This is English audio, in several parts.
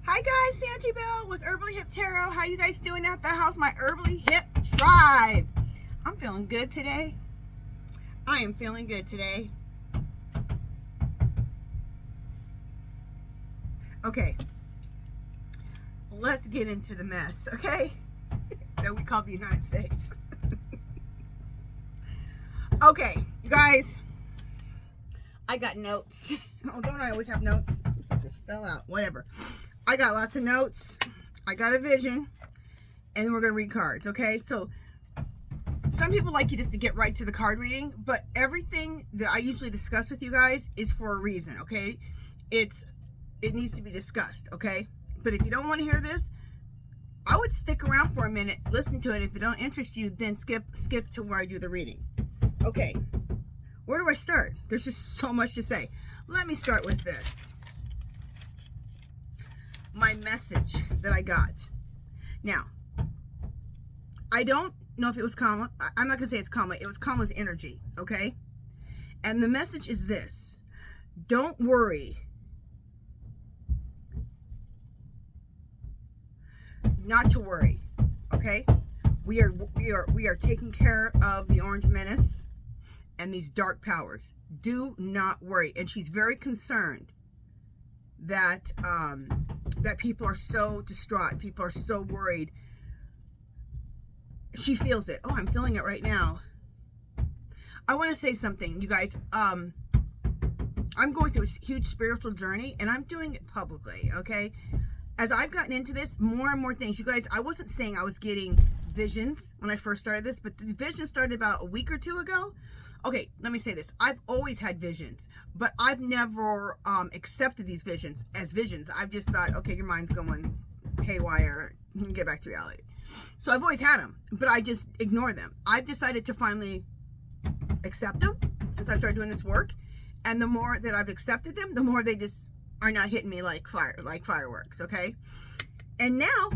Hi guys, Sanji Bell with Herbally Hip Tarot. How you guys doing out there? How's my Herbally Hip tribe? I'm feeling good today. I am feeling good today. Okay, let's get into the mess, okay? That we call the United States. Okay, you guys, I got notes. Oh, don't I always have notes? Something just fell out. Whatever. I got lots of notes. I got a vision, and we're gonna read cards. Okay, so some people like you just to get right to the card reading, but everything that I usually discuss with you guys is for a reason. Okay, it needs to be discussed. Okay, but if you don't want to hear this, I would stick around for a minute, listen to it. If it don't interest you, then skip to where I do the reading. Okay, where do I start? There's just so much to say. Let me start with this. My message that I got. Now, I don't know if it was Kamala. I'm not going to say it's Kamala. It was Kamala's energy, okay? And the message is this. Don't worry. Not to worry, okay? We are taking care of the Orange Menace and these dark powers. Do not worry. And she's very concerned that that people are so distraught. People are so worried. She feels it. Oh, I'm feeling it right now. I want to say something, you guys. I'm going through a huge spiritual journey, and I'm doing it publicly, okay? As I've gotten into this, more and more things. You guys, I wasn't saying I was getting visions when I first started this, but this vision started about a week or two ago. Okay, let me say this. I've always had visions, but I've never accepted these visions as visions. I've just thought, okay, your mind's going haywire. Get back to reality. So I've always had them, but I just ignore them. I've decided to finally accept them since I started doing this work. And the more that I've accepted them, the more they just are not hitting me like fireworks, okay? And now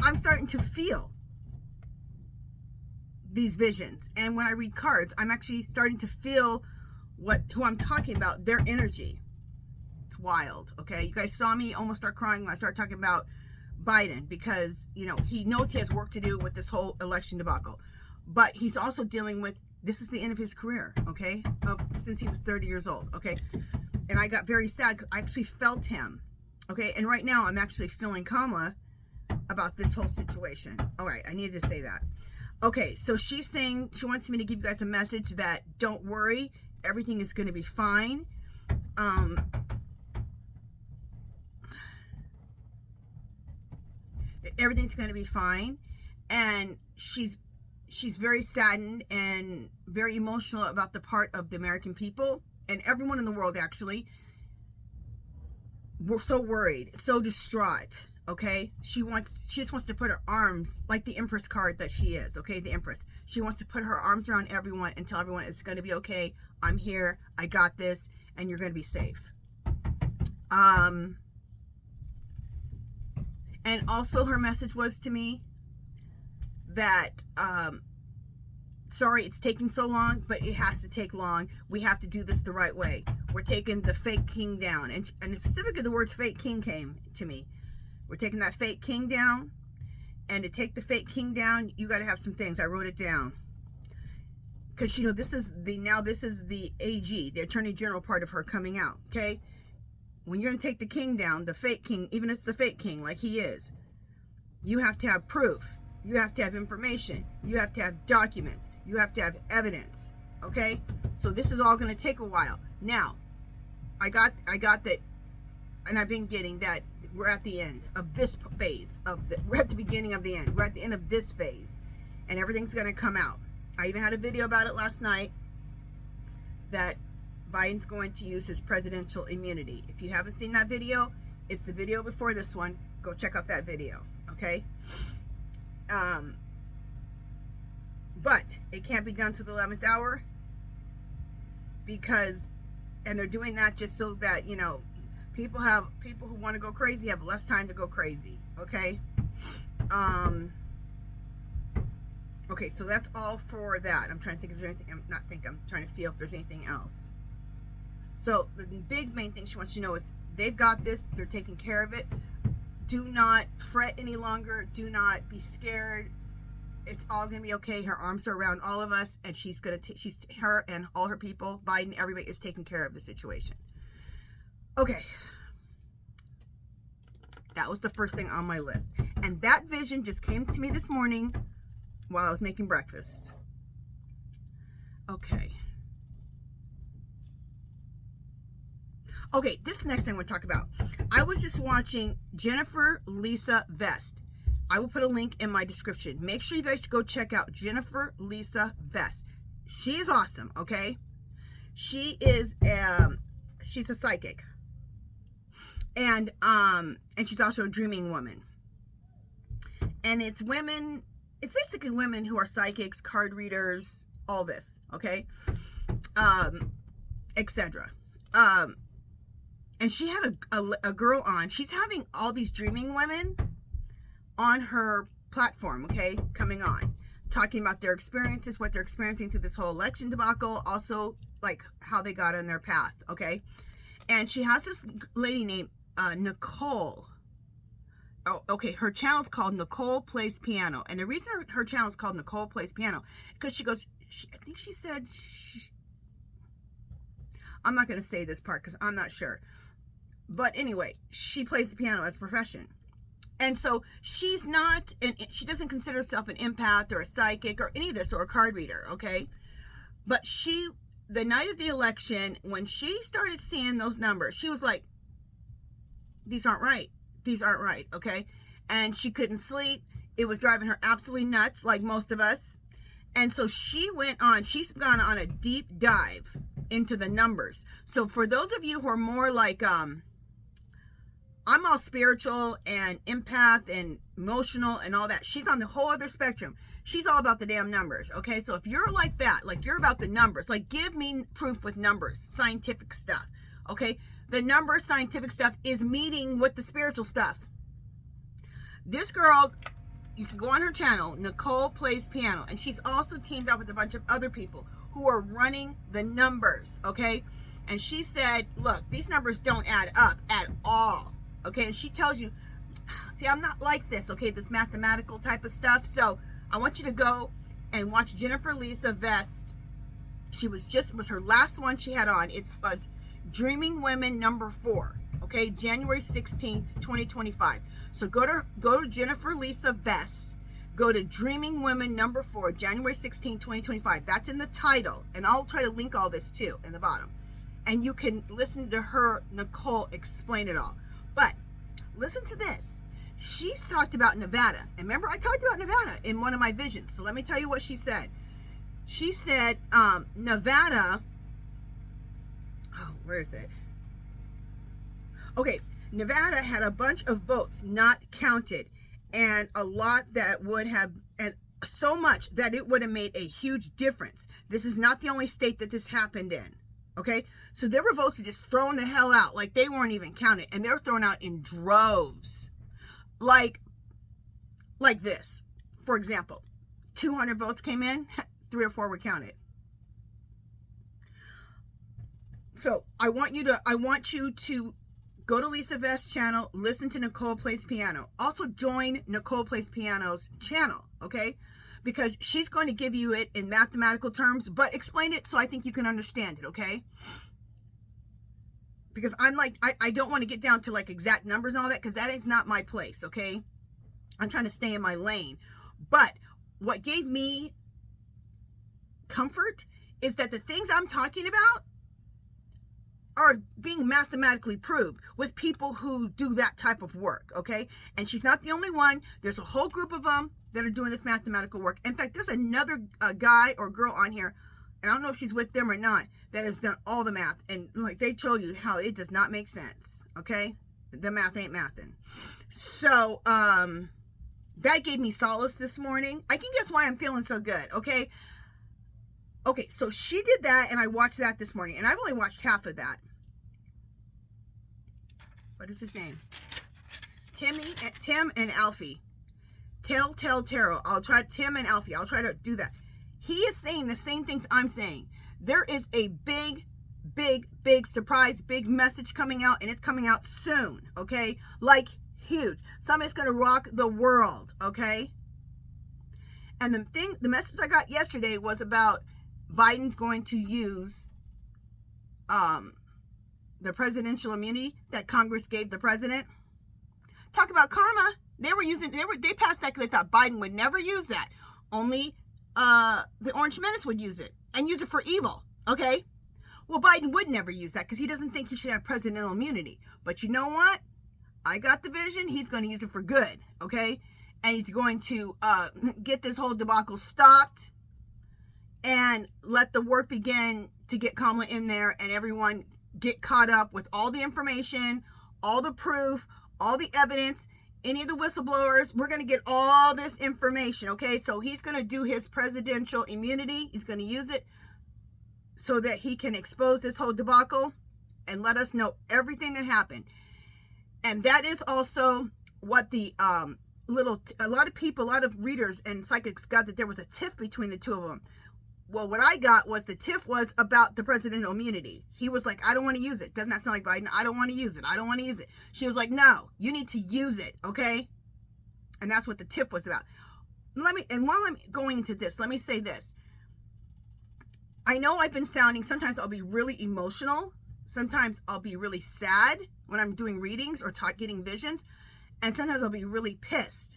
I'm starting to feel these visions, and when I read cards, I'm actually starting to feel who I'm talking about, their energy. It's wild, okay? You guys saw me almost start crying when I started talking about Biden, because you know he knows he has work to do with this whole election debacle, but he's also dealing with, this is the end of his career, okay, since he was 30 years old, okay? And I got very sad because I actually felt him, okay? And right now I'm actually feeling Kamla about this whole situation. All right, I needed to say that. Okay, so she's saying she wants me to give you guys a message that don't worry, everything is going to be fine. Everything's going to be fine, and she's very saddened and very emotional about the part of the American people and everyone in the world. Actually, we're so worried, so distraught. Okay, she just wants to put her arms, like the Empress card that she is, okay, the Empress. She wants to put her arms around everyone and tell everyone it's going to be okay. I'm here. I got this, and you're going to be safe. And also her message was to me that, sorry it's taking so long, but it has to take long. We have to do this the right way. We're taking the fake king down. And specifically the words fake king came to me. We're taking that fake king down, and to take the fake king down, you got to have some things. I wrote it down because you know this is the AG, the Attorney General part of her coming out. Okay, when you're gonna take the king down, the fake king, even if it's the fake king like he is, you have to have proof. You have to have information. You have to have documents. You have to have evidence. Okay, so this is all gonna take a while. Now, I got that, and I've been getting that. We're at the end of this phase we're at the beginning of the end. We're at the end of this phase, and everything's going to come out. I even had a video about it last night, that Biden's going to use his presidential immunity. If you haven't seen that video, it's the video before this one. Go check out that video, okay? But it can't be done to the 11th hour, because, and they're doing that just so that, you know, people who want to go crazy have less time to go crazy, okay? Okay, so that's all for that. I'm trying to think if there's anything, I'm trying to feel if there's anything else. So the big main thing she wants you to know is they've got this, they're taking care of it. Do not fret any longer. Do not be scared. It's all going to be okay. Her arms are around all of us, and her and all her people, Biden, everybody is taking care of the situation. Okay. That was the first thing on my list. And that vision just came to me this morning while I was making breakfast. Okay. Okay, this is the next thing I want to talk about. I was just watching Jennifer Lisa Vest. I will put a link in my description. Make sure you guys go check out Jennifer Lisa Vest. She is awesome, okay? She is she's a psychic. And she's also a dreaming woman. And it's basically women who are psychics, card readers, all this, okay? Etc. And she had a girl on. She's having all these dreaming women on her platform, okay, coming on, talking about their experiences, what they're experiencing through this whole election debacle, also like how they got on their path, okay? And she has this lady named Nicole. Oh, okay, her channel is called Nicole Plays Piano. And the reason her channel is called Nicole Plays Piano, because she goes, I think she said, I'm not going to say this part because I'm not sure. But anyway, she plays the piano as a profession. And so she's not, she doesn't consider herself an empath or a psychic or any of this or a card reader, okay? But the night of the election, when she started seeing those numbers, she was like, these aren't right. These aren't right, okay? And she couldn't sleep. It was driving her absolutely nuts, like most of us. And so she's gone on a deep dive into the numbers. So for those of you who are more like, I'm all spiritual and empath and emotional and all that, she's on the whole other spectrum. She's all about the damn numbers, okay? So if you're like that, like you're about the numbers, like give me proof with numbers, scientific stuff, okay? The numbers, scientific stuff is meeting with the spiritual stuff. This girl, you can go on her channel, Nicole Plays Piano, and she's also teamed up with a bunch of other people who are running the numbers, okay? And she said, look, these numbers don't add up at all, okay? And she tells you, see, I'm not like this, okay, this mathematical type of stuff. So I want you to go and watch Jennifer Lisa Vest. She was her last one she had on. It was Dreaming Women #4, okay, January 16th, 2025. So go to Jennifer Lisa Vest. Go to Dreaming Women #4, January 16th, 2025. That's in the title. And I'll try to link all this too in the bottom. And you can listen to her, Nicole, explain it all. But listen to this. She's talked about Nevada. And remember, I talked about Nevada in one of my visions. So let me tell you what she said. She said Nevada. Oh, where is it? Okay, Nevada had a bunch of votes not counted. And a lot that would have, and so much that it would have made a huge difference. This is not the only state that this happened in. Okay, so there were votes just thrown the hell out, like they weren't even counted, and they were thrown out in droves, like this. For example, 200 votes came in, 3 or 4 were counted. So I want you to go to Lisa Vest's channel, listen to Nicole Plays Piano. Also join Nicole Plays Piano's channel, okay? Because she's going to give you it in mathematical terms, but explain it so I think you can understand it, okay? Because I'm like, I don't want to get down to like exact numbers and all that, because that is not my place, okay? I'm trying to stay in my lane. But what gave me comfort is that the things I'm talking about are being mathematically proved with people who do that type of work, okay? And she's not the only one. There's a whole group of them that are doing this mathematical work. In fact, there's another guy or girl on here, and I don't know if she's with them or not, that has done all the math. And like they told you how it does not make sense, okay? The math ain't mathin'. So, that gave me solace this morning. I can guess why I'm feeling so good, okay? Okay, so she did that, and I watched that this morning, and I've only watched half of that. What is his name? Tim and Alfie. Telltale Tarot. I'll try Tim and Alfie. I'll try to do that. He is saying the same things I'm saying. There is a big surprise, big message coming out, and it's coming out soon, okay? Like, Huge. Something that's going to rock the world, okay? And the message I got yesterday was about Biden's going to use the presidential immunity that Congress gave the president. Talk about karma. They passed that because they thought Biden would never use that. Only the Orange Menace would use it and use it for evil, okay? Well, Biden would never use that because he doesn't think he should have presidential immunity. But you know what? I got the vision. He's going to use it for good, okay? And he's going to get this whole debacle stopped and let the work begin to get Kamala in there and everyone get caught up with all the information, all the proof, all the evidence, any of the whistleblowers. We're going to get all this information, okay? So he's going to do his presidential immunity. He's going to use it so that he can expose this whole debacle and let us know everything that happened. And that is also what the a lot of people, a lot of readers and psychics got, that there was a tiff between the two of them. Well, what I got was the tiff was about the presidential immunity. He was like, I don't want to use it. Doesn't that sound like Biden? I don't want to use it. I don't want to use it. She was like, no, you need to use it, okay? And that's what the tiff was about. And while I'm going into this, let me say this. I know I've been sounding, sometimes I'll be really emotional. Sometimes I'll be really sad when I'm doing readings or getting visions. And sometimes I'll be really pissed.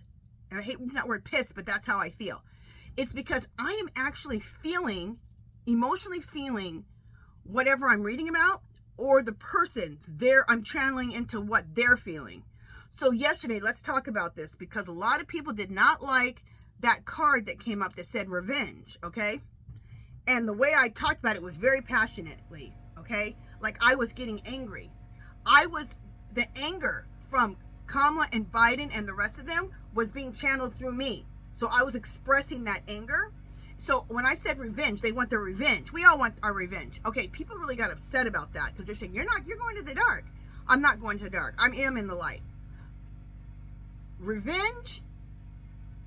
And I hate using that word pissed, but that's how I feel. It's because I am actually emotionally feeling whatever I'm reading about, or the person's there. I'm channeling into what they're feeling. So yesterday, let's talk about this, because a lot of people did not like that card that came up that said revenge, okay? And the way I talked about it was very passionately, okay? Like I was getting angry. The anger from Kamala and Biden and the rest of them was being channeled through me. So I was expressing that anger. So when I said revenge, they want their revenge. We all want our revenge. Okay, people really got upset about that because they're saying, you're going to the dark. I'm not going to the dark. I am in the light. Revenge,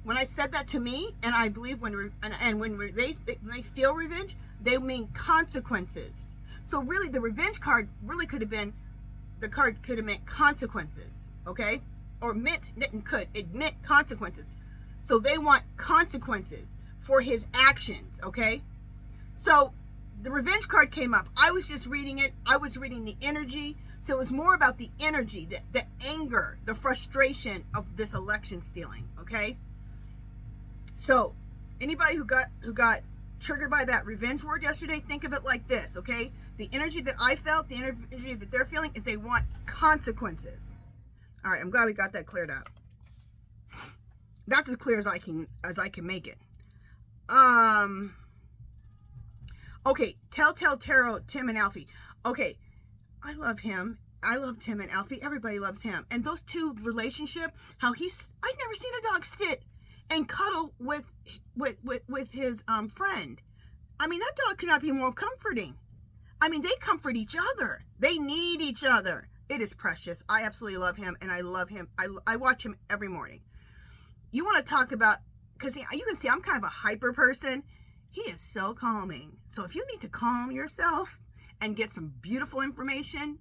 when I said that to me, and I believe when they feel revenge, they mean consequences. So really the revenge card really could have been, the card could have meant consequences, okay? Or it meant consequences. So they want consequences for his actions, okay? So the revenge card came up. I was just reading it. I was reading the energy. So it was more about the energy, the anger, the frustration of this election stealing, okay? So anybody who got triggered by that revenge word yesterday, think of it like this, okay? The energy that I felt, the energy that they're feeling is they want consequences. All right, I'm glad we got that cleared up. That's as clear as I can make it. Okay, Telltale Tarot, Tim and Alfie. Okay, I love him. I love Tim and Alfie. Everybody loves him. And those two relationship, I've never seen a dog sit and cuddle with his friend. I mean, that dog could not be more comforting. I mean, they comfort each other. They need each other. It is precious. I absolutely love him, and I love him. I watch him every morning. You want to talk about, because you can see I'm kind of a hyper person. He is so calming. So if you need to calm yourself and get some beautiful information,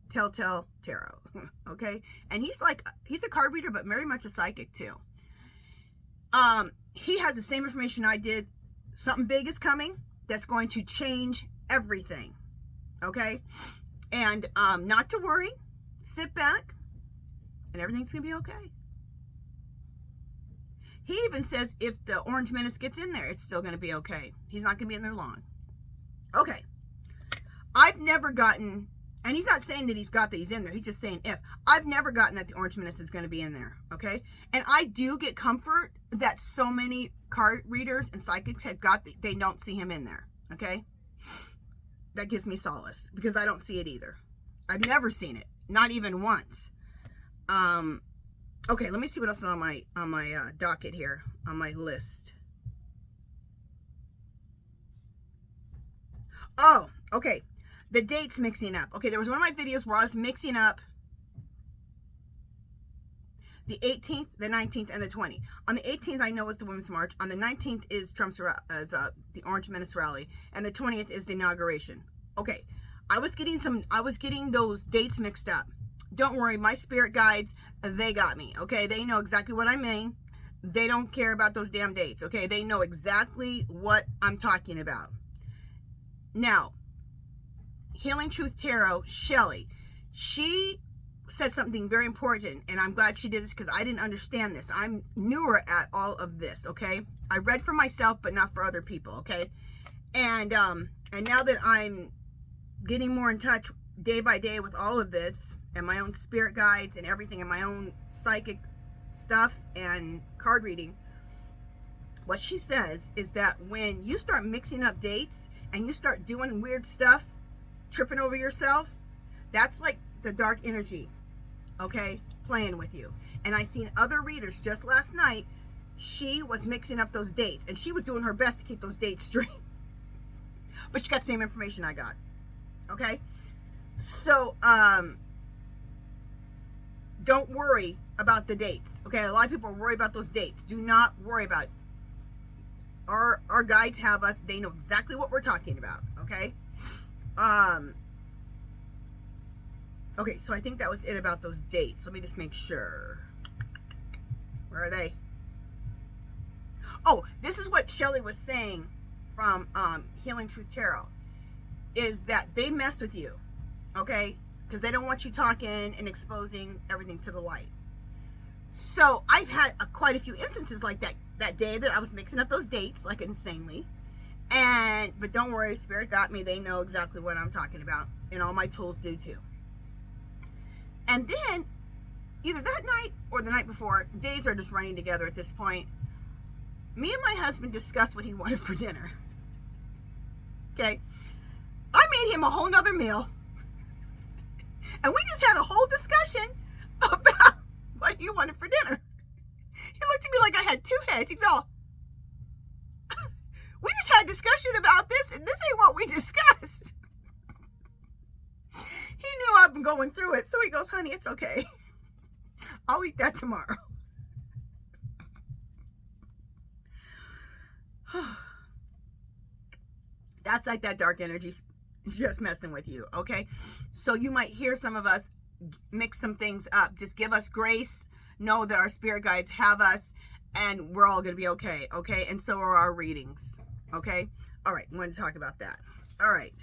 Telltale Tarot, okay? And he's a card reader, but very much a psychic too. He has the same information I did. Something big is coming that's going to change everything, okay? And not to worry, sit back, and everything's gonna be okay. He even says if the Orange Menace gets in there, it's still gonna be okay. He's not gonna be in there long. Okay. I've never gotten, and he's not saying that he's in there, he's just saying if. I've never gotten that the Orange Menace is gonna be in there, okay? And I do get comfort that so many card readers and psychics they don't see him in there, okay? That gives me solace because I don't see it either. I've never seen it, not even once. Okay, let me see what else is on my docket here, on my list. Oh, okay. The dates mixing up. Okay, there was one of my videos where I was mixing up the 18th, the 19th, and the 20th. On the 18th, I know is the Women's March. On the 19th is the Orange Menace rally, and the 20th is the inauguration. Okay, I was getting those dates mixed up. don't worry, my spirit guides, they got me, okay? They know exactly what I mean. They don't care about those damn dates, okay? They know exactly what I'm talking about. Now, Healing Truth Tarot, Shelly, she said something very important, and I'm glad she did this because I didn't understand this. I'm newer at all of this, okay? I read for myself, but not for other people, okay? And now that I'm getting more in touch day by day with all of this, and my own spirit guides and everything, and my own psychic stuff and card reading, what she says is that when you start mixing up dates and you start doing weird stuff, tripping over yourself, that's like the dark energy, okay, playing with you. And I seen other readers just last night, she was mixing up those dates, and she was doing her best to keep those dates straight, but she got the same information I got, okay? So don't worry about the dates, okay? A lot of people are worried about those dates. Do not worry about it. Our guides have us. They know exactly what we're talking about, okay? Okay, so I think that was it about those dates. Let me just make sure. Where are they? Oh, this is what Shelly was saying from Healing Truth Tarot, is that they mess with you, okay? Because they don't want you talking and exposing everything to the light. So I've had quite a few instances like that day that I was mixing up those dates like insanely. But don't worry, Spirit got me. They know exactly what I'm talking about, and all my tools do too. And then either that night or the night before, days are just running together at this point, me and my husband discussed what he wanted for dinner. Okay, I made him a whole nother meal, and we just had a whole discussion about what he wanted for dinner. He looked at me like I had two heads. He's all, we just had a discussion about this, and this ain't what we discussed. He knew I've been going through it, so he goes, honey, it's okay. I'll eat that tomorrow. That's like that dark energy just messing with you, okay? So you might hear some of us mix some things up. Just give us grace. Know that our spirit guides have us, and we're all going to be okay, okay? And so are our readings, okay? All right, I'm going to talk about that. All right.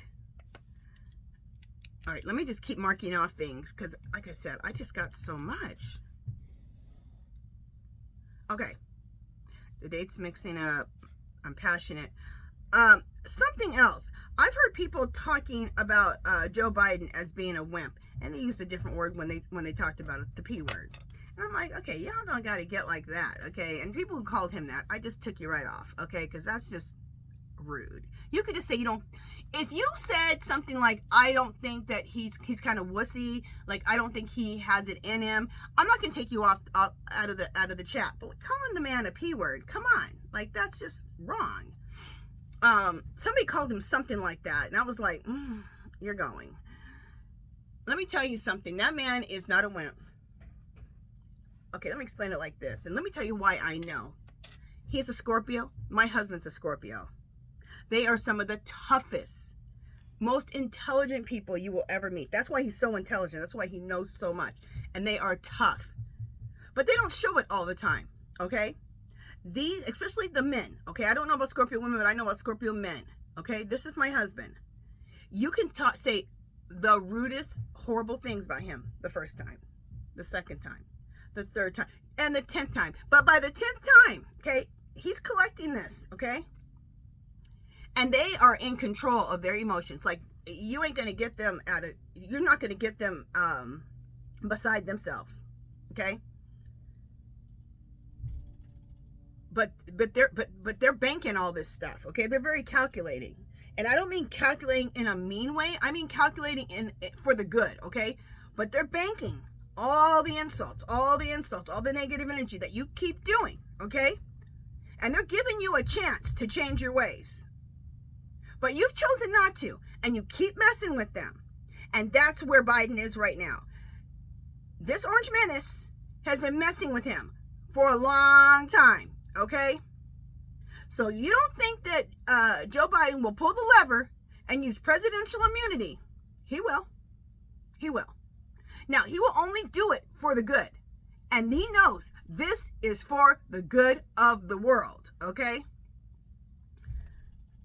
All right, let me just keep marking off things because, like I said, I just got so much. Okay. The date's mixing up. I'm passionate. Something else. I've heard people talking about Joe Biden as being a wimp, and they used a different word when they talked about it, the P word. And I'm like, okay, y'all don't got to get like that, okay? And people who called him that, I just took you right off, okay? Because that's just rude. You could just say you don't. If you said something like, I don't think that he's kind of wussy, like I don't think he has it in him, I'm not gonna take you off out of the chat. But calling the man a P word, come on, like that's just wrong. Somebody called him something like that, and I was like, you're going. Let me tell you something. That man is not a wimp. Okay, let me explain it like this, and let me tell you why I know. He's a Scorpio. My husband's a Scorpio. They are some of the toughest, most intelligent people you will ever meet. That's why he's so intelligent. That's why he knows so much. And they are tough. But they don't show it all the time, okay? These, especially the men, okay? I don't know about Scorpio women, but I know about Scorpio men, okay? This is my husband. You can say the rudest, horrible things about him the first time, the second time, the third time, and the 10th time. But by the 10th time, okay, he's collecting this, okay? And they are in control of their emotions. Like, you ain't going to get them you're not going to get them beside themselves. Okay? But they're banking all this stuff. Okay? They're very calculating. And I don't mean calculating in a mean way. I mean calculating for the good. Okay? But they're banking all the insults, all the negative energy that you keep doing. Okay? And they're giving you a chance to change your ways. But you've chosen not to, and you keep messing with them. And that's where Biden is right now. This orange menace has been messing with him for a long time, okay? So you don't think that Joe Biden will pull the lever and use presidential immunity. He will. He will. Now, he will only do it for the good. And he knows this is for the good of the world, okay?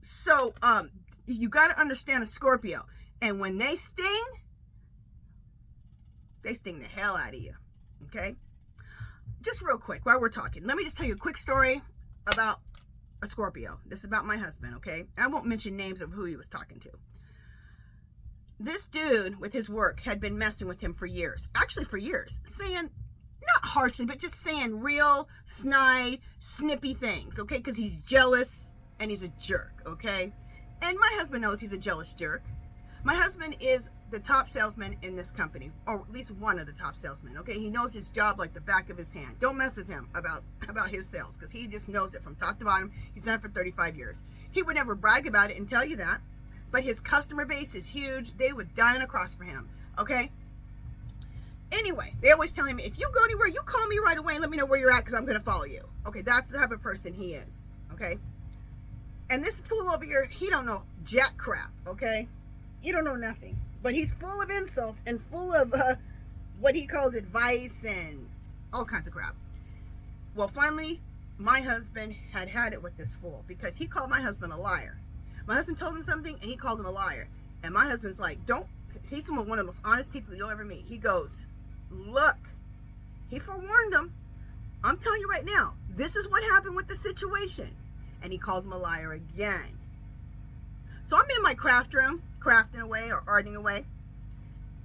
So, you got to understand a Scorpio. And when they sting the hell out of you, okay? Just real quick, while we're talking, let me just tell you a quick story about a Scorpio. This is about my husband, okay? I won't mention names of who he was talking to. This dude with his work had been messing with him for years. Actually, for years. Saying, not harshly, but just saying real snide, snippy things, okay? Because he's jealous and he's a jerk, okay? And my husband knows he's a jealous jerk. My husband is the top salesman in this company, or at least one of the top salesmen, okay? He knows his job like the back of his hand. Don't mess with him about his sales, because he just knows it from top to bottom. He's done it for 35 years. He would never brag about it and tell you that, but his customer base is huge. They would die on a cross for him, okay? Anyway, they always tell him, if you go anywhere, you call me right away and let me know where you're at, because I'm going to follow you. Okay, that's the type of person he is, okay? And this fool over here, he don't know jack crap, okay? He don't know nothing. But he's full of insults and full of what he calls advice and all kinds of crap. Well, finally, my husband had it with this fool because he called my husband a liar. My husband told him something and he called him a liar. And my husband's like, he's one of the most honest people you'll ever meet. He goes, look, he forewarned him. I'm telling you right now, this is what happened with the situation. And he called him a liar again. So I'm in my craft room, crafting away or arting away.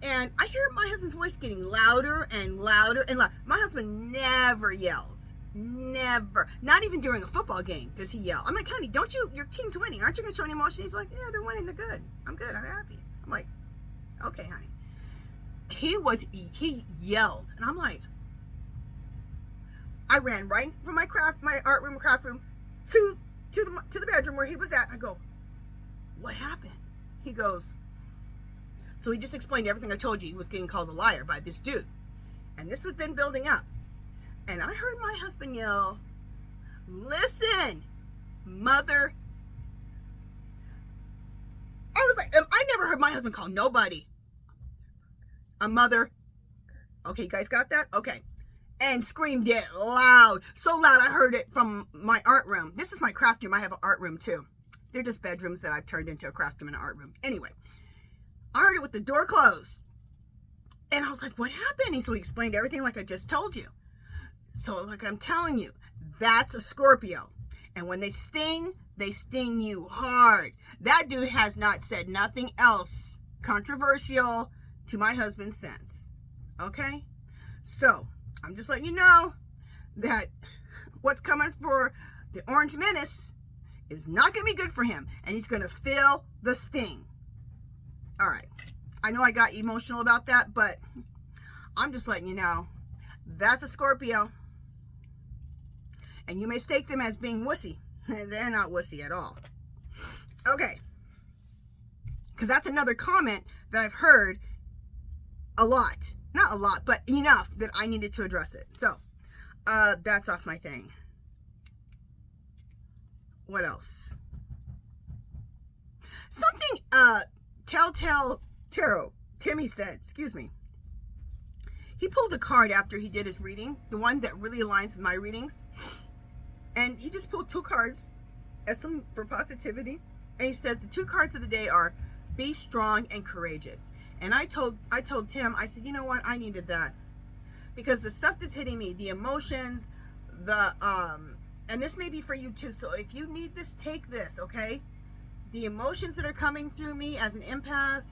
And I hear my husband's voice getting louder and louder and louder. My husband never yells. Never. Not even during a football game does he yell. I'm like, honey, your team's winning. Aren't you going to show any emotion? He's like, yeah, they're winning. They're good. I'm good. I'm happy. I'm like, okay, honey. He yelled. And I'm like, I ran right from my art room, craft room to the bedroom where he was at. I go, what happened? He goes, so he just explained everything I told you. He was getting called a liar by this dude. And this has been building up. And I heard my husband yell, listen, mother. I was like, I never heard my husband call nobody a mother. Okay, you guys got that? Okay. And screamed it loud. So loud I heard it from my art room. This is my craft room. I have an art room too. They're just bedrooms that I've turned into a craft room and an art room. Anyway, I heard it with the door closed. And I was like, what happened? And so he explained everything like I just told you. So like I'm telling you, that's a Scorpio. And when they sting you hard. That dude has not said nothing else controversial to my husband since. Okay? So, I'm just letting you know that what's coming for the Orange Menace is not going to be good for him. And he's going to feel the sting. All right. I know I got emotional about that, but I'm just letting you know that's a Scorpio. And you mistake them as being wussy. They're not wussy at all. Okay. Because that's another comment that I've heard a lot. Not a lot, but enough that I needed to address it. So, that's off my thing. What else? Something, Telltale Tarot, Timmy said, excuse me. He pulled a card after he did his reading, the one that really aligns with my readings. And he just pulled two cards as some for positivity. And he says the two cards of the day are be strong and courageous. And I told Tim, I said, you know what? I needed that. Because the stuff that's hitting me, the emotions, and this may be for you too. So if you need this, take this, okay? The emotions that are coming through me as an empath,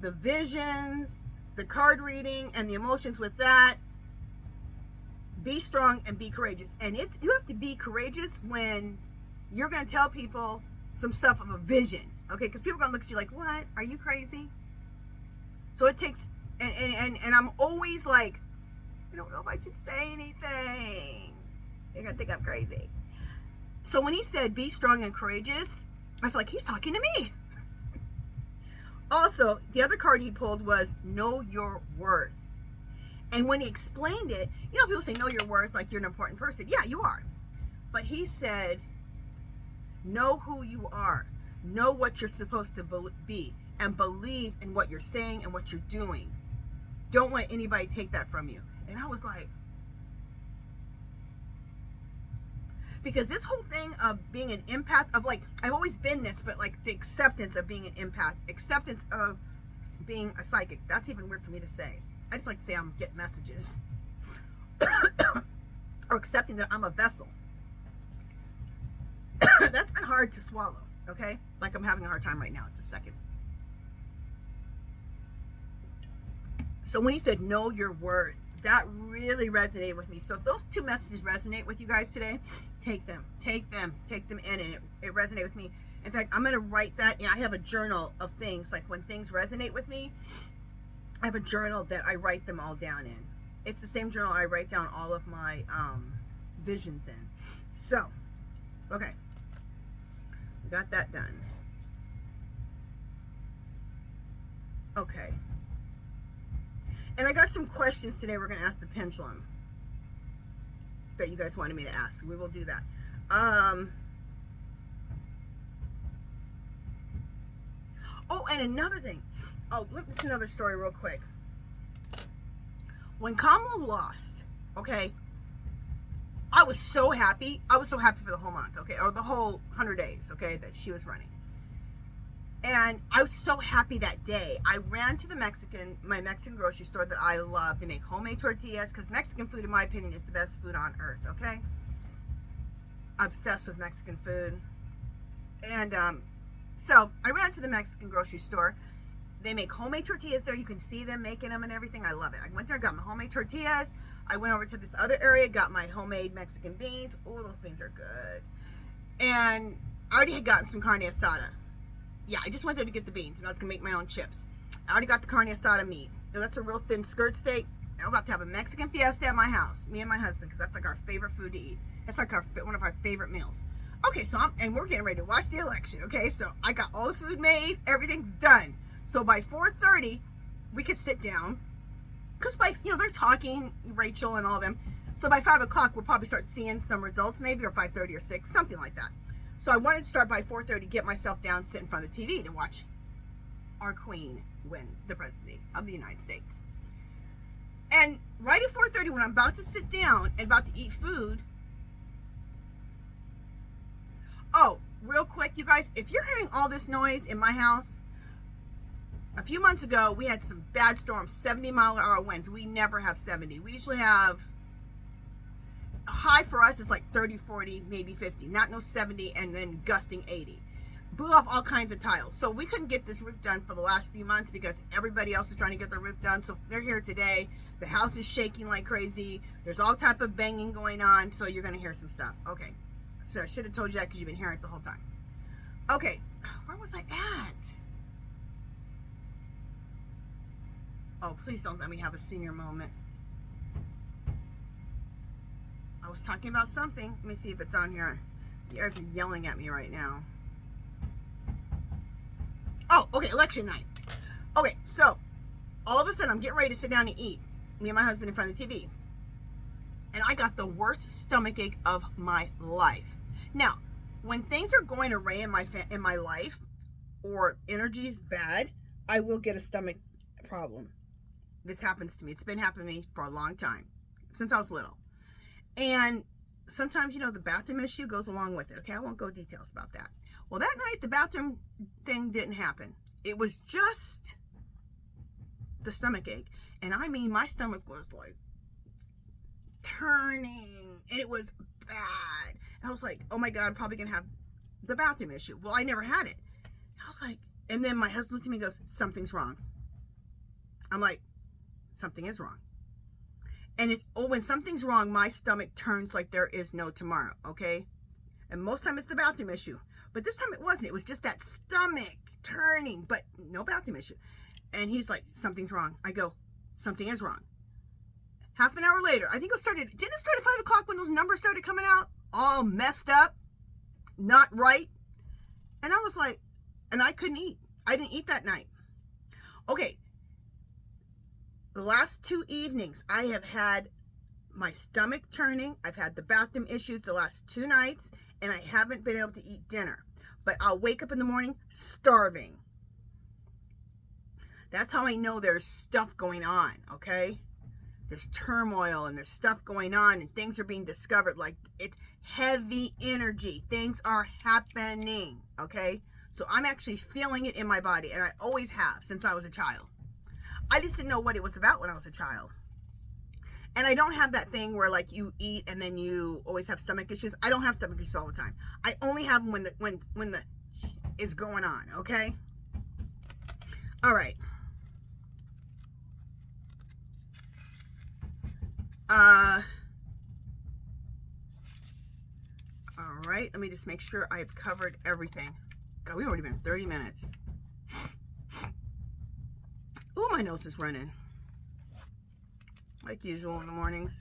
the visions, the card reading, and the emotions with that. Be strong and be courageous. And you have to be courageous when you're going to tell people some stuff of a vision, okay? Because people are going to look at you like, what? Are you crazy? So it takes, and I'm always like, I don't know if I should say anything. They're going to think I'm crazy. So when he said, be strong and courageous, I feel like he's talking to me. Also, the other card he pulled was know your worth. And when he explained it, you know, people say know your worth like you're an important person. Yeah, you are. But he said, know who you are. Know what you're supposed to be. And believe in what you're saying and what you're doing. Don't let anybody take that from you. And I was like, because this whole thing of being an empath, of like, I've always been this, but like the acceptance of being an empath, acceptance of being a psychic, that's even weird for me to say. I just like to say I'm getting messages. Or accepting that I'm a vessel. That's been hard to swallow, okay? Like I'm having a hard time right now. Just a second. So when he said, know your worth, that really resonated with me. So if those two messages resonate with you guys today, take them in, and it resonated with me. In fact, I'm going to write that. I have a journal of things, like when things resonate with me, I have a journal that I write them all down in. It's the same journal I write down all of my visions in. So, okay. Got that done. Okay. And I got some questions today we're going to ask the pendulum that you guys wanted me to ask. We will do that. Oh, and another thing. Oh, this is another story real quick. When Kamla lost, okay, I was so happy. I was so happy for the whole month, okay, or the whole 100 days, okay, that she was running. And I was so happy that day. I ran to my Mexican grocery store that I love. They make homemade tortillas, because Mexican food, in my opinion, is the best food on earth, okay? I'm obsessed with Mexican food. And so I ran to the Mexican grocery store. They make homemade tortillas there. You can see them making them and everything. I love it. I went there, got my homemade tortillas. I went over to this other area, got my homemade Mexican beans. Oh, those beans are good. And I already had gotten some carne asada. Yeah, I just went there to get the beans, and I was going to make my own chips. I already got the carne asada meat. Now, that's a real thin skirt steak. I'm about to have a Mexican fiesta at my house, me and my husband, because that's like our favorite food to eat. That's like one of our favorite meals. Okay, so we're getting ready to watch the election, okay? So I got all the food made. Everything's done. So by 4:30, we could sit down, because they're talking, Rachel and all them. So by 5 o'clock, we'll probably start seeing some results, maybe, or 5:30 or 6, something like that. So I wanted to start by 4:30, get myself down, sit in front of the TV to watch our queen win the presidency of the United States. And right at 4:30, when I'm about to sit down and about to eat food, oh, real quick, you guys, if you're hearing all this noise in my house, a few months ago, we had some bad storms, 70-mile-an-hour winds. We never have 70. We usually have, high for us is like 30, 40, maybe 50. Not no 70 and then gusting 80. Blew off all kinds of tiles. So we couldn't get this roof done for the last few months because everybody else is trying to get their roof done. So they're here today. The house is shaking like crazy. There's all type of banging going on. So you're going to hear some stuff. Okay. So I should have told you that because you've been hearing it the whole time. Okay. Where was I at? Oh, please don't let me have a senior moment. I was talking about something. Let me see if it's on here. You guys are yelling at me right now. Oh, okay, election night. Okay, so all of a sudden I'm getting ready to sit down and eat. Me and my husband in front of the TV. And I got the worst stomach ache of my life. Now, when things are going array in my life, or energy's bad, I will get a stomach problem. This happens to me. It's been happening to me for a long time, since I was little. And sometimes, the bathroom issue goes along with it. Okay, I won't go details about that. Well, that night, the bathroom thing didn't happen. It was just the stomach ache. And I mean, my stomach was like turning, and it was bad. And I was like, oh my God, I'm probably going to have the bathroom issue. Well, I never had it. I was like, and then my husband looked at me and goes, something's wrong. I'm like, something is wrong. And when something's wrong, my stomach turns like there is no tomorrow, okay? And most time it's the bathroom issue. But this time it wasn't. It was just that stomach turning, but no bathroom issue. And he's like, something's wrong. I go, something is wrong. Half an hour later, I think didn't it start at 5 o'clock when those numbers started coming out? All messed up, not right. And I was like, and I couldn't eat. I didn't eat that night. Okay. The last 2 evenings, I have had my stomach turning. I've had the bathroom issues the last 2 nights, and I haven't been able to eat dinner. But I'll wake up in the morning starving. That's how I know there's stuff going on, okay? There's turmoil and there's stuff going on and things are being discovered. Like, it's heavy energy. Things are happening, okay? So I'm actually feeling it in my body, and I always have since I was a child. I just didn't know what it was about when I was a child. And I don't have that thing where, like, you eat and then you always have stomach issues. I don't have stomach issues all the time. I only have them when the is going on, okay? All right. All right. Let me just make sure I've covered everything. God, we've already been 30 minutes. Oh, my nose is running. Like usual in the mornings.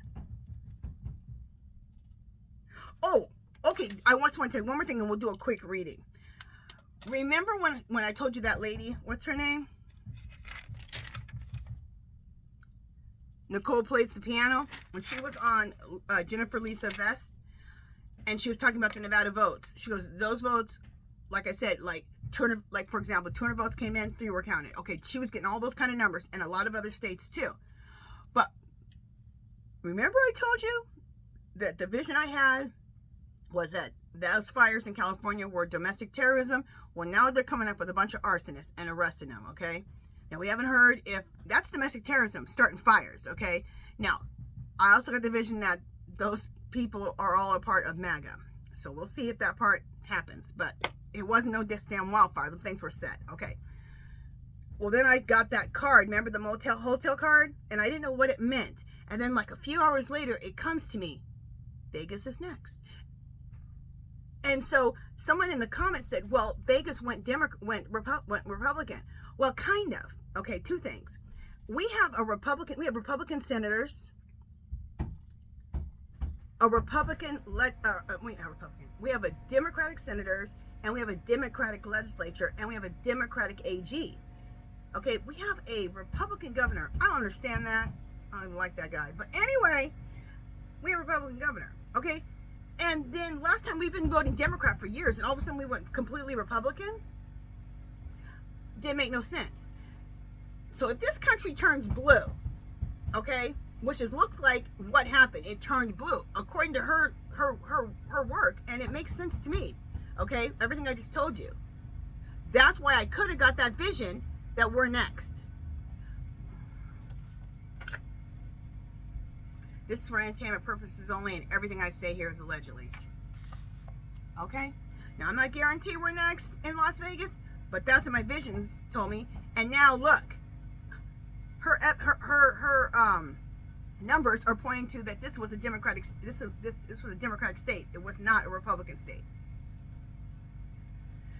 Oh, okay. I want to tell you one more thing and we'll do a quick reading. Remember when I told you that lady, what's her name? Nicole plays the piano. When she was on Jennifer Lisa Vest, and she was talking about the Nevada votes. She goes, those votes, like I said, like for example, 200 votes came in, 3 were counted. Okay, she was getting all those kind of numbers, and a lot of other states too. But remember I told you that the vision I had was that those fires in California were domestic terrorism? Well, now they're coming up with a bunch of arsonists and arresting them, okay? Now, we haven't heard if that's domestic terrorism, starting fires, okay? Now, I also got the vision that those people are all a part of MAGA. So we'll see if that part happens. But it wasn't no damn wildfire. The things were set, okay? Well, then I got that card. Remember the hotel card? And I didn't know what it meant. And then like a few hours later, it comes to me. Vegas is next. And so someone in the comments said, well, Vegas went Republican. Well, kind of. Okay, 2 things. We have Republican senators, we have a Democratic senators, and we have a Democratic legislature, and we have a Democratic AG. Okay, we have a Republican governor. I don't understand that. I don't even like that guy. But anyway, we have a Republican governor. Okay? And then last time we've been voting Democrat for years, and all of a sudden we went completely Republican. Didn't make no sense. So if this country turns blue, okay, which looks like what happened, it turned blue according to her work, and it makes sense to me. Okay, everything I just told you. That's why I could have got that vision that we're next. This is for entertainment purposes only, and everything I say here is allegedly. Okay? Now, I'm not guaranteeing we're next in Las Vegas, but that's what my visions told me. And now, look, her numbers are pointing to that this was a Democratic. This was a Democratic state. It was not a Republican state.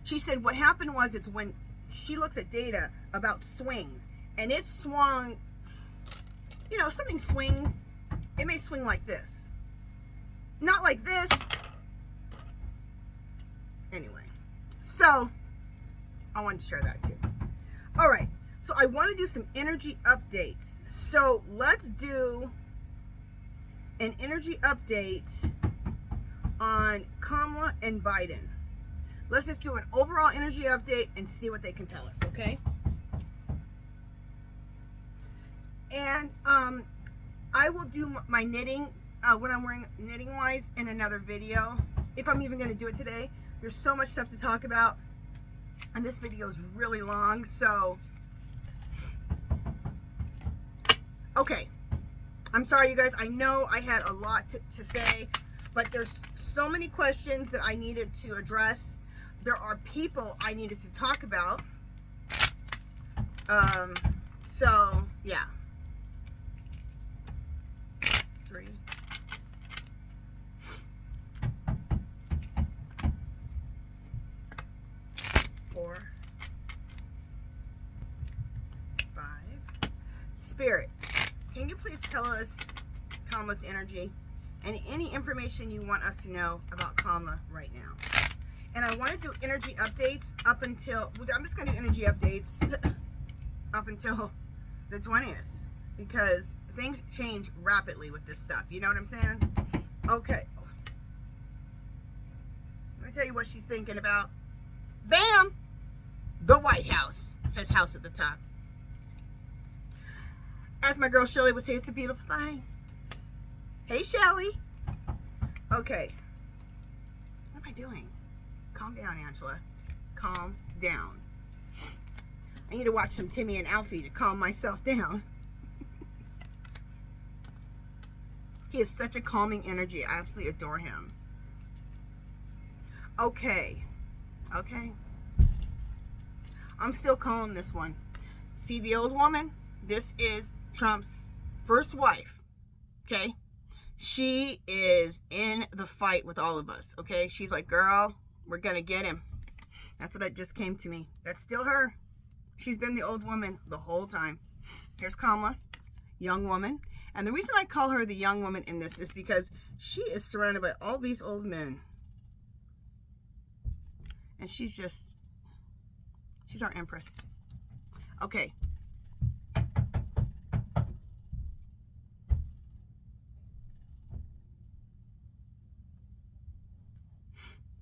She said what happened was it's when she looks at data about swings, and it swung. You know, something swings. It may swing like this. Not like this. Anyway. So, I wanted to share that too. Alright. So, I want to do some energy updates. So, let's do an energy update on Kamala and Biden. Let's just do an overall energy update and see what they can tell us, okay? And, I will do my knitting, what I'm wearing knitting-wise in another video, if I'm even going to do it today. There's so much stuff to talk about, and this video is really long, so... Okay. I'm sorry, you guys. I know I had a lot to say, but there's so many questions that I needed to address. There are people I needed to talk about. So, yeah. 3, 4, 5. Spirit, can you please tell us Kamala's energy and any information you want us to know about Kamala right now? And I want to do energy updates up until, I'm just going to do energy updates up until the 20th, because things change rapidly with this stuff. You know what I'm saying? Okay. Let me tell you what she's thinking about. Bam! The White House. It says house at the top. As my girl Shelly would say, it's a beautiful thing. Hey, Shelly. Okay. What am I doing? Calm down, Angela. Calm down. I need to watch some Timmy and Alfie to calm myself down. He has such a calming energy. I absolutely adore him. Okay. Okay. I'm still calling this one. See the old woman? This is Trump's first wife. Okay? She is in the fight with all of us. Okay? She's like, girl, we're going to get him. That's what just came to me. That's still her. She's been the old woman the whole time. Here's Kamla, young woman. And the reason I call her the young woman in this is because she is surrounded by all these old men. And she's our empress. Okay.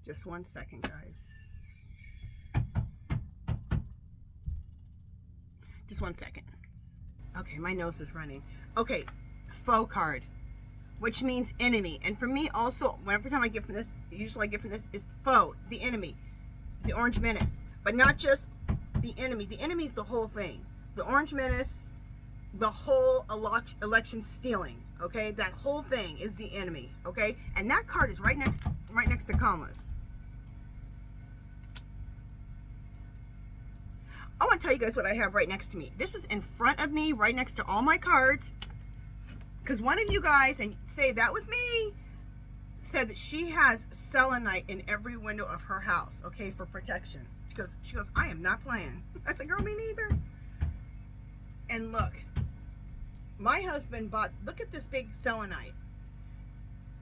Just 1 second, guys. Just 1 second. Okay, my nose is running. Okay, faux card, which means enemy. And for me also, every time I get from this, usually I get from this, is faux, the enemy, the Orange Menace. But not just the enemy. The enemy is the whole thing. The Orange Menace, the whole election stealing. Okay, that whole thing is the enemy. Okay, and that card is right next to Kamla's. I want to tell you guys what I have right next to me. This is in front of me, right next to all my cards. Because one of you guys, and say that was me, said that she has selenite in every window of her house, okay, for protection. She goes, I am not playing. I said, girl, me neither. And look, my husband bought, look at this big selenite.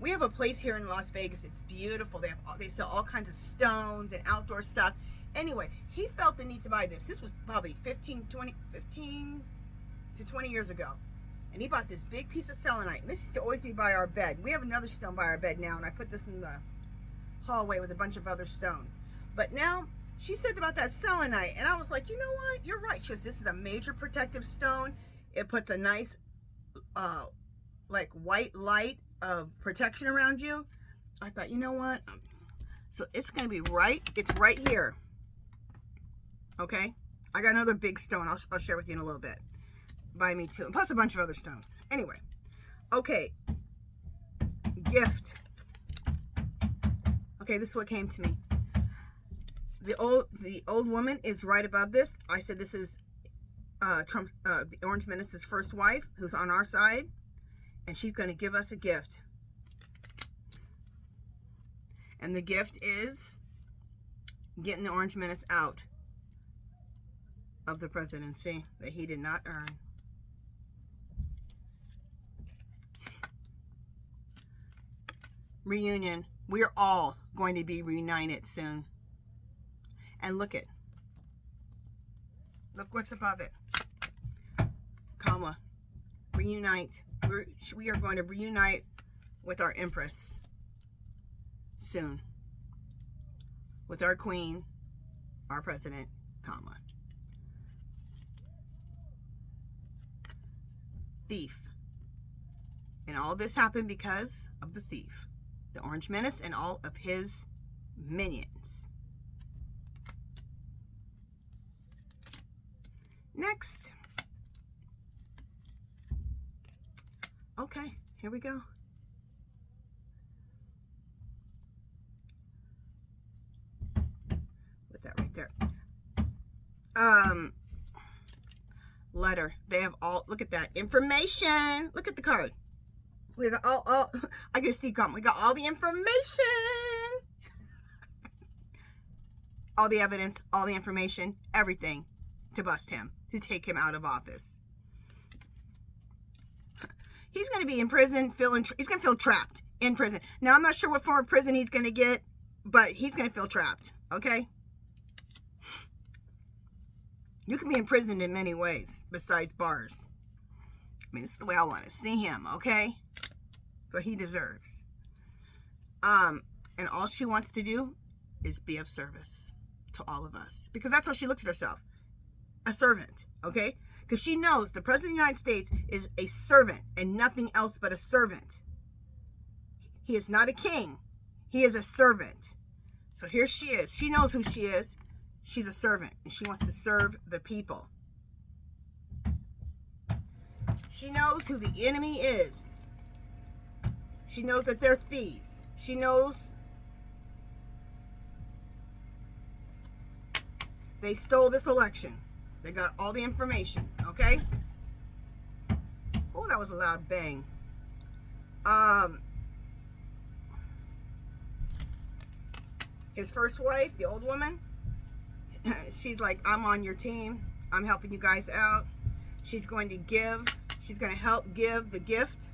We have a place here in Las Vegas. It's beautiful. They sell all kinds of stones and outdoor stuff. Anyway, he felt the need to buy this. This was probably 15 to 20 years ago. And he bought this big piece of selenite. And this used to always be by our bed. We have another stone by our bed now, and I put this in the hallway with a bunch of other stones. But now, she said about that selenite, and I was like, you know what? You're right. She goes, this is a major protective stone. It puts a nice, like white light of protection around you. I thought, you know what? So it's going to be it's right here. Okay? I got another big stone I'll share with you in a little bit. By me too. Plus a bunch of other stones. Anyway. Okay. Gift. Okay, this is what came to me. The old woman is right above this. I said this is Trump, the Orange Menace's first wife, who's on our side. And she's going to give us a gift. And the gift is getting the Orange Menace out of the presidency that he did not earn. Reunion. We're all going to be reunited soon. And look what's above it. Kamla. Reunite. We are going to reunite with our Empress soon. With our Queen, our President, Kamla. Thief. And all this happened because of the thief. The Orange Menace and all of his minions. Next. Okay, here we go. Put that right there. Letter. They have all, look at that. Information. Look at the card. We got all I can see, we got all the information. All the evidence, all the information, everything to bust him, to take him out of office. He's going to be in prison, he's going to feel trapped in prison. Now, I'm not sure what form of prison he's going to get, but he's going to feel trapped, okay? You can be imprisoned in many ways besides bars. I mean, this is the way I want to see him, okay? So he deserves. And all she wants to do is be of service to all of us. Because that's how she looks at herself. A servant, okay? Because she knows the President of the United States is a servant and nothing else but a servant. He is not a king. He is a servant. So here she is. She knows who she is. She's a servant and she wants to serve the people. She knows who the enemy is. She knows that they're thieves. She knows they stole this election. They got all the information, okay? Oh, that was a loud bang. His first wife, the old woman, she's like, I'm on your team. I'm helping you guys out. She's going to help give the gift.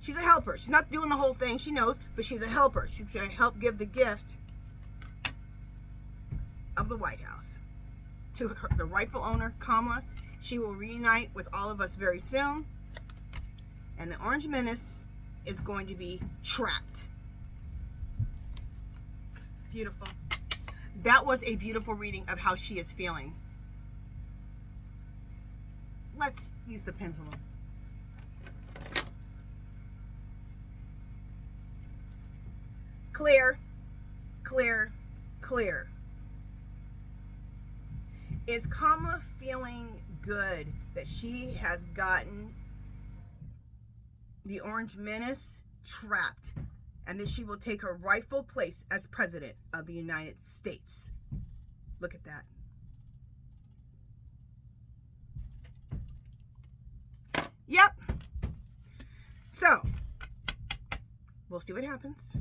She's a helper. She's not doing the whole thing, she knows, but she's a helper. She's going to help give the gift of the White House to the rightful owner, Kamla. She will reunite with all of us very soon. And the Orange Menace is going to be trapped. Beautiful. That was a beautiful reading of how she is feeling. Let's use the pendulum. Clear, clear, clear. Is Kamla feeling good that she has gotten the Orange Menace trapped and that she will take her rightful place as President of the United States? Look at that. Yep. So, we'll see what happens.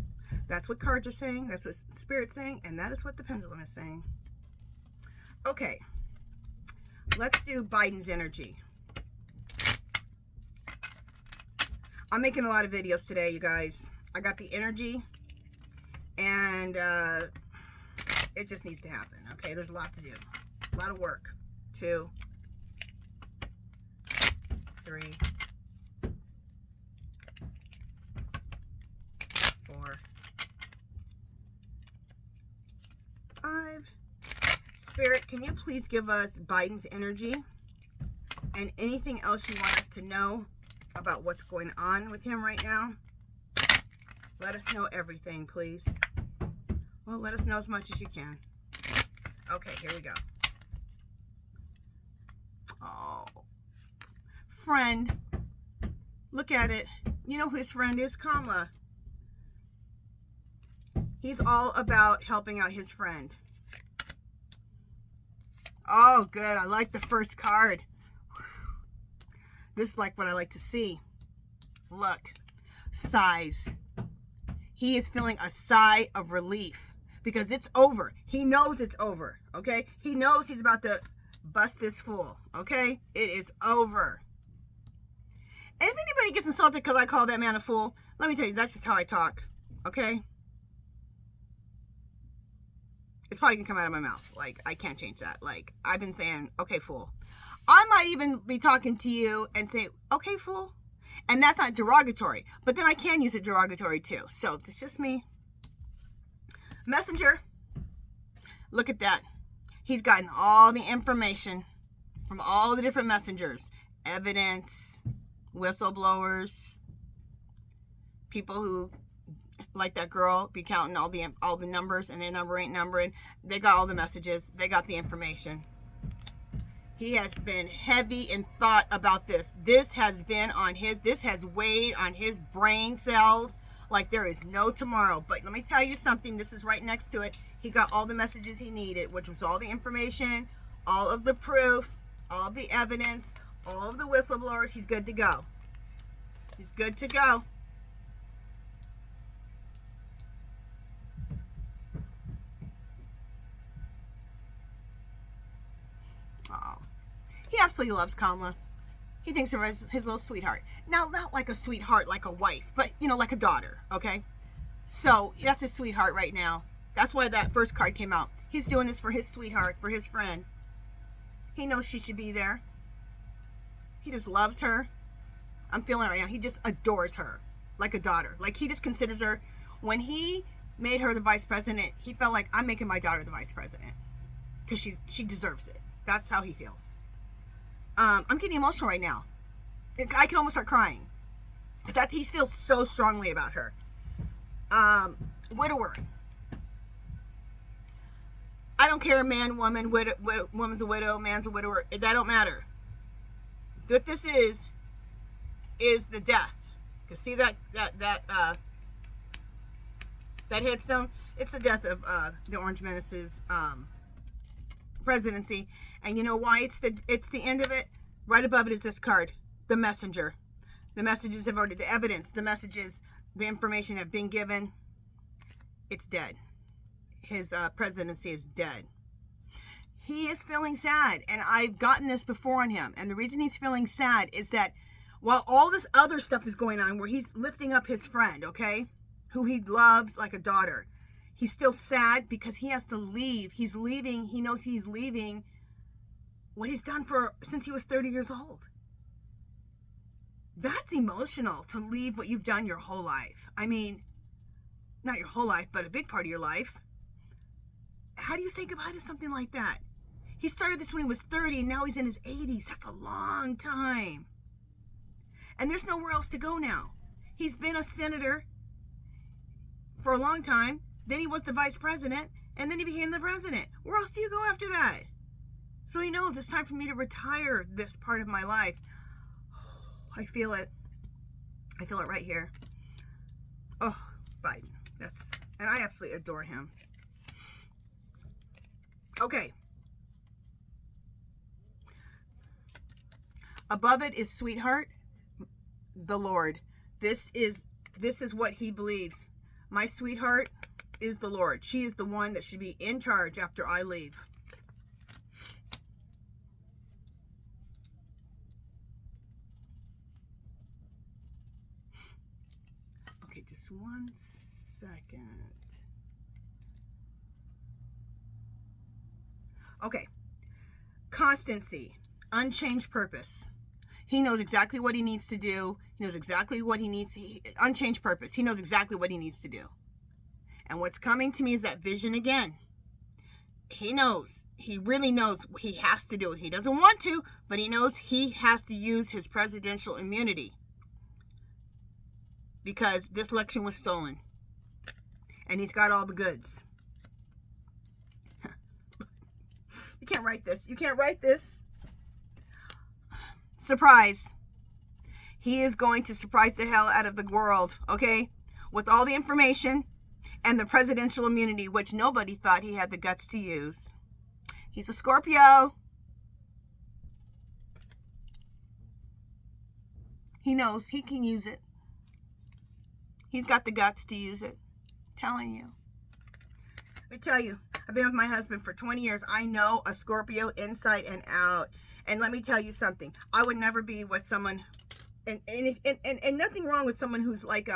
That's what cards are saying. That's what Spirit's saying. And that is what the pendulum is saying. Okay. Let's do Biden's energy. I'm making a lot of videos today, you guys. I got the energy. And it just needs to happen. Okay, there's a lot to do. A lot of work. 2, 3, 4, 5. Spirit, can you please give us Biden's energy and anything else you want us to know about what's going on with him right now? Let us know everything, please. Well, let us know as much as you can. Okay, here we go. Oh, friend. Look at it. You know who his friend is? Kamla. He's all about helping out his friend. Oh, good. I like the first card. This is like what I like to see. Look. Sighs. He is feeling a sigh of relief because it's over. He knows it's over, okay? He knows he's about to bust this fool, okay? It is over. And if anybody gets insulted because I call that man a fool, let me tell you, that's just how I talk, okay? It's probably gonna come out of my mouth. Like, I can't change that. Like, I've been saying, okay, fool. I might even be talking to you and say, okay, fool. And that's not derogatory. But then I can use it derogatory too. So, it's just me. Messenger. Look at that. He's gotten all the information from all the different messengers. Evidence. Whistleblowers. People who, like that girl, be counting all the numbers and their number ain't numbering. They got all the messages. They got the information. He has been heavy in thought about this. This has weighed on his brain cells like there is no tomorrow. But let me tell you something. This is right next to it. He got all the messages he needed, which was all the information, all of the proof, all of the evidence, all of the whistleblowers. He's good to go. He's good to go. Oh, he absolutely loves Kamla. He thinks of her as his little sweetheart. Now, not like a sweetheart, like a wife, but, you know, like a daughter, okay? So, that's his sweetheart right now. That's why that first card came out. He's doing this for his sweetheart, for his friend. He knows she should be there. He just loves her. I'm feeling it right now. He just adores her like a daughter. Like, he just considers her. When he made her the vice president, he felt like, I'm making my daughter the vice president. Because she deserves it. That's how he feels. I'm getting emotional right now. I can almost start crying. Because he feels so strongly about her. Widower. I don't care, man, woman, woman's a widow, man's a widower. That don't matter. What this is the death. Cause see that headstone? It's the death of the Orange Menace's presidency. And you know why it's the end of it? Right above it is this card, the messenger. The messages have already, the evidence, the messages, the information have been given. It's dead. His presidency is dead. He is feeling sad, and I've gotten this before on him. And the reason he's feeling sad is that while all this other stuff is going on, where he's lifting up his friend, okay, who he loves like a daughter, he's still sad because he has to leave. He's leaving. He knows he's leaving what he's done since he was 30 years old. That's emotional, to leave what you've done your whole life. I mean, not your whole life, but a big part of your life. How do you say goodbye to something like that? He started this when he was 30, and now he's in his 80s. That's a long time. And there's nowhere else to go now. He's been a senator for a long time. Then he was the vice president, and then he became the president. Where else do you go after that? So he knows it's time for me to retire this part of my life. I feel it. I feel it right here. Oh, Biden. And I absolutely adore him. Okay. Above it is sweetheart, the Lord. This is what he believes. My sweetheart is the Lord. She is the one that should be in charge after I leave. Okay, just 1 second. Okay. Constancy. Unchanged purpose. He knows exactly what he needs to do. He knows exactly what he needs. Unchanged purpose. He knows exactly what he needs to do. And what's coming to me is that vision again. He knows. He really knows he has to do it. He doesn't want to, but he knows he has to use his presidential immunity. Because this election was stolen. And he's got all the goods. You can't write this. You can't write this. Surprise. He is going to surprise the hell out of the world, okay? With all the information and the presidential immunity, which nobody thought he had the guts to use. He's a Scorpio. He knows he can use it. He's got the guts to use it. I'm telling you. Let me tell you, I've been with my husband for 20 years. I know a Scorpio inside and out. And let me tell you something. I would never be with someone, and nothing wrong with someone who's like,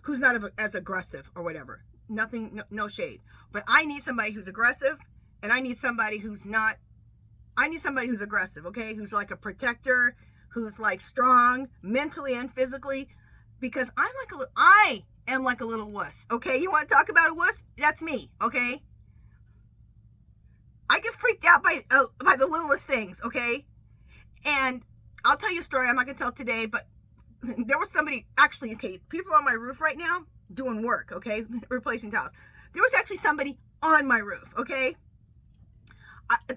who's not as aggressive or whatever. Nothing, no shade. But I need somebody who's aggressive, and I need somebody who's not. I need somebody who's aggressive, okay? Who's like a protector, who's like strong mentally and physically, because I am like a little wuss, okay? You want to talk about a wuss? That's me, okay? I get freaked out by the littlest things, okay? And I'll tell you a story. I'm not going to tell today, but there was somebody, actually, okay, people on my roof right now doing work, okay? Replacing tiles. There was actually somebody on my roof, okay?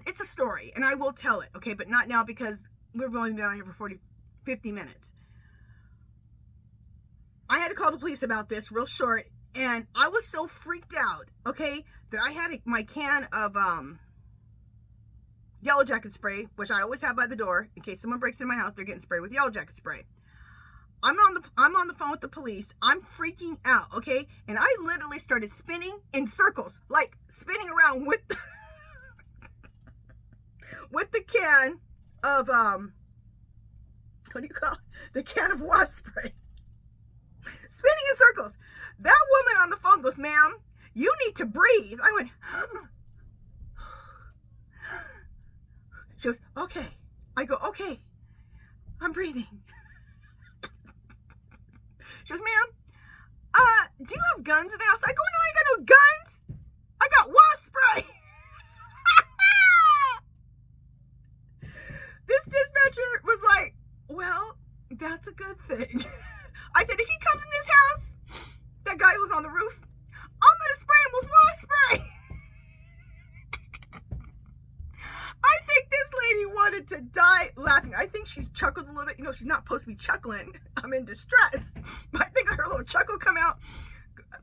It's a story, and I will tell it, okay? But not now because we've only been out here for 50 minutes. I had to call the police about this real short, and I was so freaked out, okay, that I had my can of Yellow Jacket spray, which I always have by the door in case someone breaks in my house. They're getting sprayed with Yellow Jacket spray. I'm on the phone with the police. I'm freaking out, okay? And I literally started spinning in circles, like spinning around with with the can of what do you call it? The can of wasp spray. Spinning in circles. That woman on the phone goes, "Ma'am, you need to breathe." I went, she goes, "Okay." I go, "Okay, I'm breathing." She goes, "Ma'am, do you have guns in the house?" I go, "No, I ain't got no guns. I got wasp spray." that's a good thing. I said, if he comes in this house, that guy who was on the roof, I'm going to spray him with wasp spray. I think this lady wanted to die laughing. I think she's chuckled a little bit. You know, she's not supposed to be chuckling. I'm in distress. But I think I heard a little chuckle come out.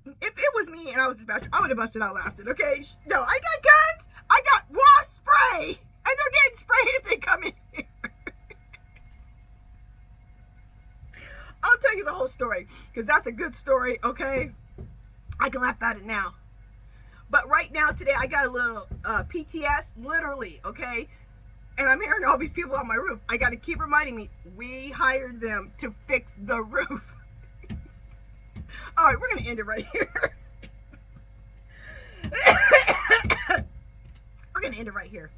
If it was me and I was dispatcher, I would have busted out laughing, okay? No, I got guns. I got wasp spray. And they're getting sprayed if they come in here. I'll tell you the whole story, because that's a good story, okay? I can laugh at it now. But right now, today, I got a little PTS, literally, okay? And I'm hearing all these people on my roof. I got to keep reminding me, we hired them to fix the roof. All right, we're going to end it right here. We're going to end it right here.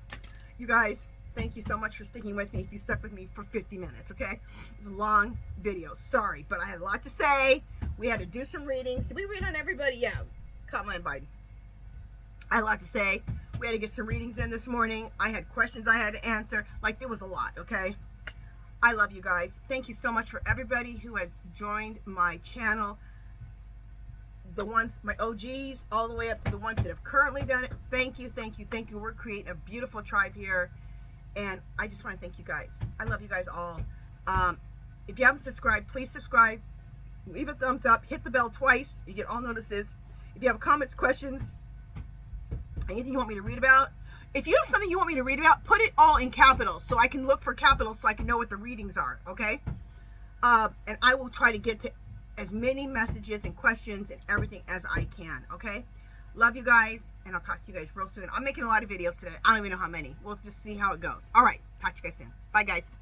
You guys, thank you so much for sticking with me. If you stuck with me for 50 minutes, okay? It was a long video. Sorry, but I had a lot to say. We had to do some readings. Did we read on everybody? Yeah. Kamala and Biden. I had a lot to say. We had to get some readings in this morning. I had questions I had to answer. Like, there was a lot, okay? I love you guys. Thank you so much for everybody who has joined my channel. The ones, my OGs, all the way up to the ones that have currently done it. Thank you, thank you, thank you. We're creating a beautiful tribe here. And I just want to thank you guys. I love you guys all. If you haven't subscribed, please subscribe. Leave a thumbs up. Hit the bell twice. You get all notices. If you have comments, questions, anything you want me to read about. If you have something you want me to read about, put it all in capitals so I can look for capitals so I can know what the readings are, okay? And I will try to get to as many messages and questions and everything as I can, okay? Love you guys, and I'll talk to you guys real soon. I'm making a lot of videos today. I don't even know how many. We'll just see how it goes. All right. Talk to you guys soon. Bye, guys.